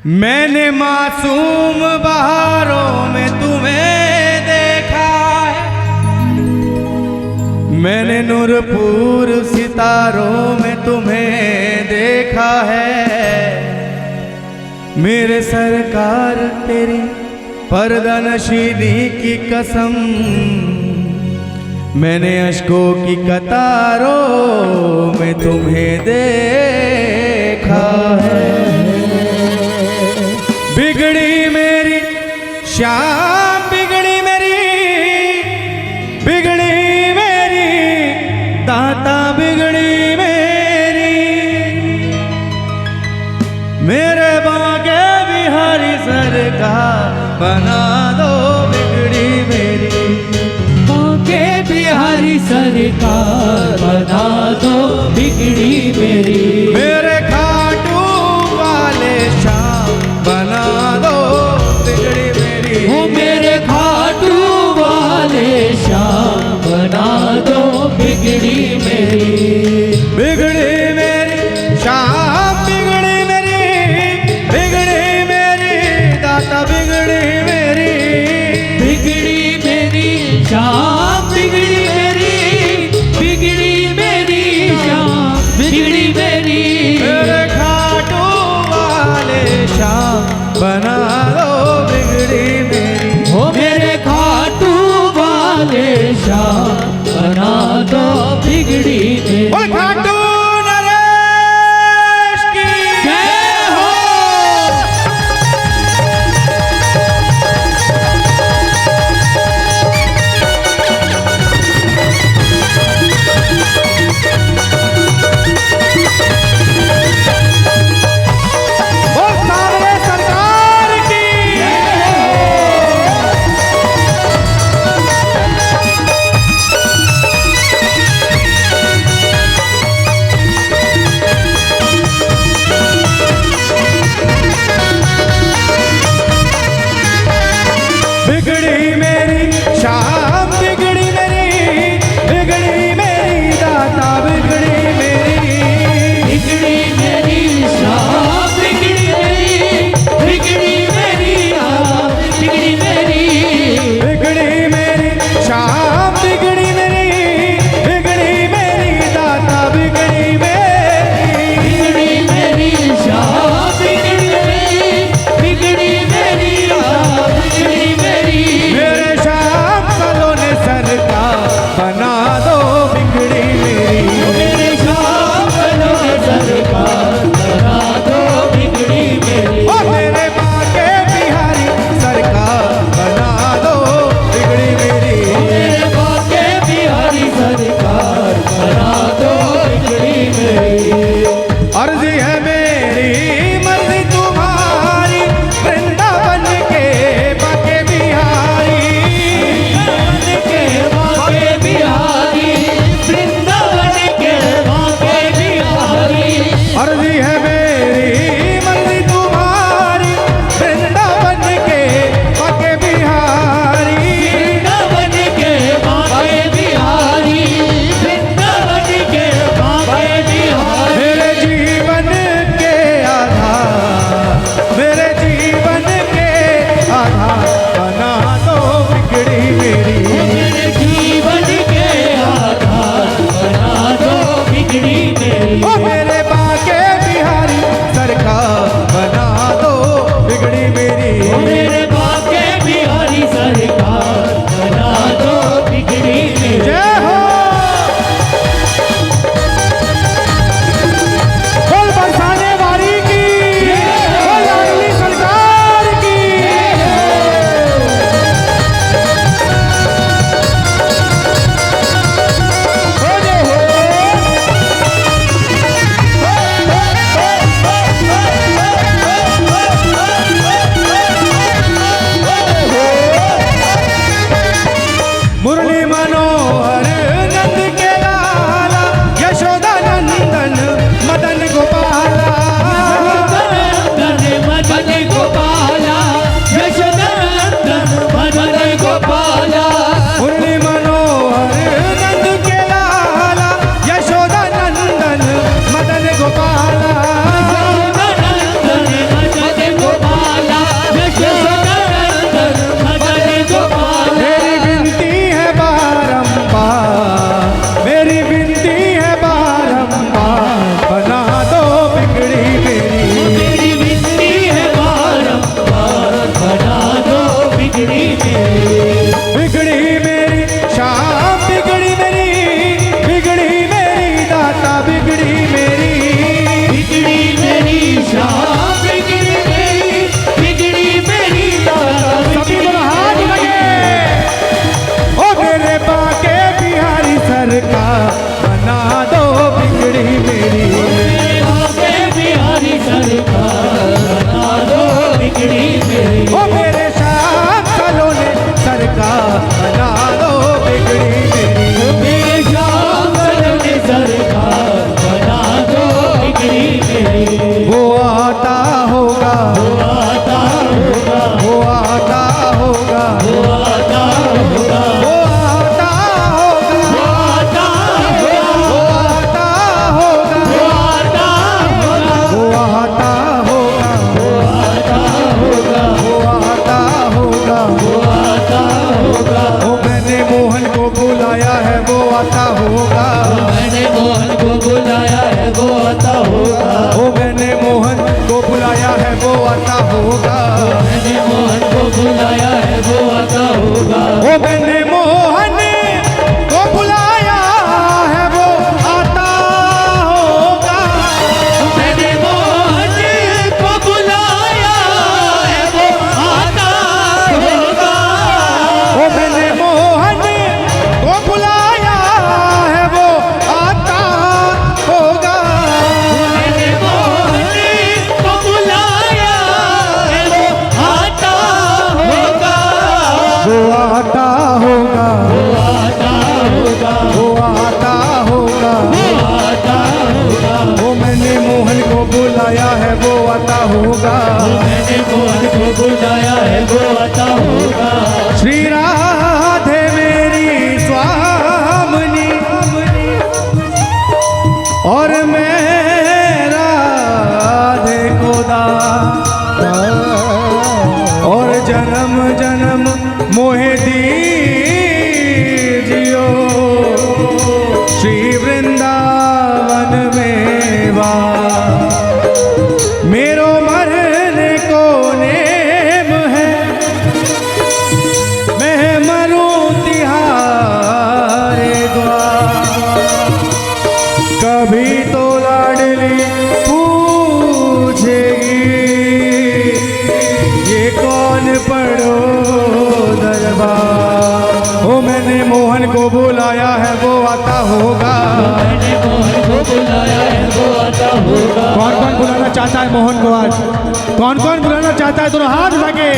मैंने मासूम बहारों में तुम्हें देखा है, मैंने नूरपुर सितारों में तुम्हें देखा है। मेरे सरकार तेरी पर्दा नशीनी की कसम, मैंने अश्कों की कतारों में तुम्हें देखा है। बिगड़ी मेरी शाम, बिगड़ी मेरी दाता, बिगड़ी मेरे बागे बिहारी सरकार बना दो, बिगड़ी मेरी बागे बिहारी सरकार बना दो, बिगड़ी मेरी मेरे खाटू वाले शाम बना दो, बिगड़ी मेरी हो मेरे खाटू वाले शाम बना दो, बिगड़ी मेरी बिगड़ी मेरी शाम, बिगड़ी मेरी दाता, बिगड़ी मेरी शाम, बिगड़ी मेरी शाम, बिगड़ी मेरी मेरे खाटू वाले शाम बना दो, बिगड़ी मेरी हो मेरे खाटू वाले शाम बना दो, बिगड़ी मेरी बोल खाटू नरेश की जय हो। बोल सामने सरकार आता होगा, आता होगा, वो आता होगा, वो आता होगा, वो आता होगा, आता वो आता होगा, होगा, वो आता होगा, आता होगा, वो आता होगा, वो आता होगा, वो मैंने मोहन को बुलाया है वो आता होगा, मैंने मोहन को बुलाया है वो आता होगा, वो मैंने मोहन को बुलाया है वो आता होगा, मैंने मोहन को बुलाया है वो आता होगा, वो मैंने मोहन को बुलाया है वो आता होगा, मैंने मोहन को बुलाया है वो आता होगा, वो मैंने मोहन को बुलाया है वो आता होगा, मैंने मोहन को बुलाया है वो आता होगा, वो आता होगा, वो आता होगा, वो आता होगा, वो आता होगा, वो मैंने मोहन को बुलाया है वो आता होगा, मैंने मोहन को बुलाया है वो आता होगा, श्री राधे मेरी स्वामिनी और मैं राधे को दाता और जन्म जन्म मोहे दीजियो श्री वृंदावन में वा मेरो मरने को नेम है मैं मरूं तिहारे द्वार कभी तो लाडली पूछेगी ये कौन पढ़ो दरबार, ओ मैंने मोहन को बुलाया है वो आता होगा, मैंने मोहन को बुलाया है वो आता होगा, कौन कौन बुलाना चाहता है मोहन को आज, कौन कौन बुलाना चाहता है दोनों हाथ उठा के,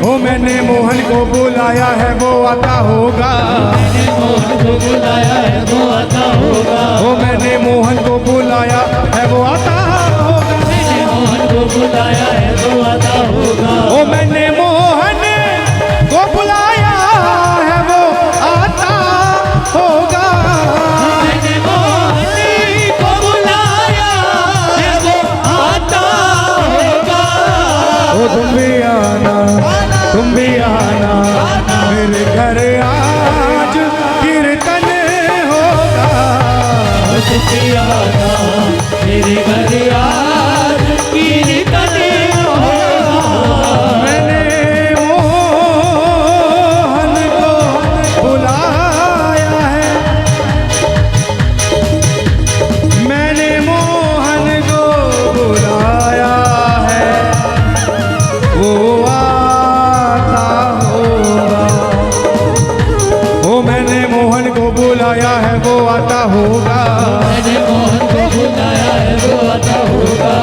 ओ मैंने मोहन को बुलाया है वो आता होगा, मैंने मोहन को बुलाया है वो आता होगा, ओ मैंने मोहन को बुलाया है वो आता होगा, मैंने मोहन को बुलाया है वो आता होगा, ओ मैंने मोहन को बुलाया है वो आता होगा, मैंने मोहन को बुलाया है वो आता होगा, ओ तुम भी आना मेरे घर आज कीर्तन होगा, आना मेरे घर आज कीर्तन होगा, मैंने मोहन को बुलाया है, मैंने मोहन को बुलाया है वो आता होगा, ओ मैंने मोहन को बुलाया है वो आता होगा, मैंने मोहन को बुलाया है वो आता होगा,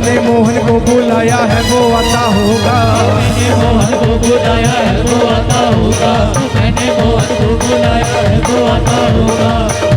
मैंने मोहन को बुलाया है वो आता होगा। मैंने मोहन को बुलाया है वो आता होगा। मैंने मोहन को बुलाया है वो आता होगा।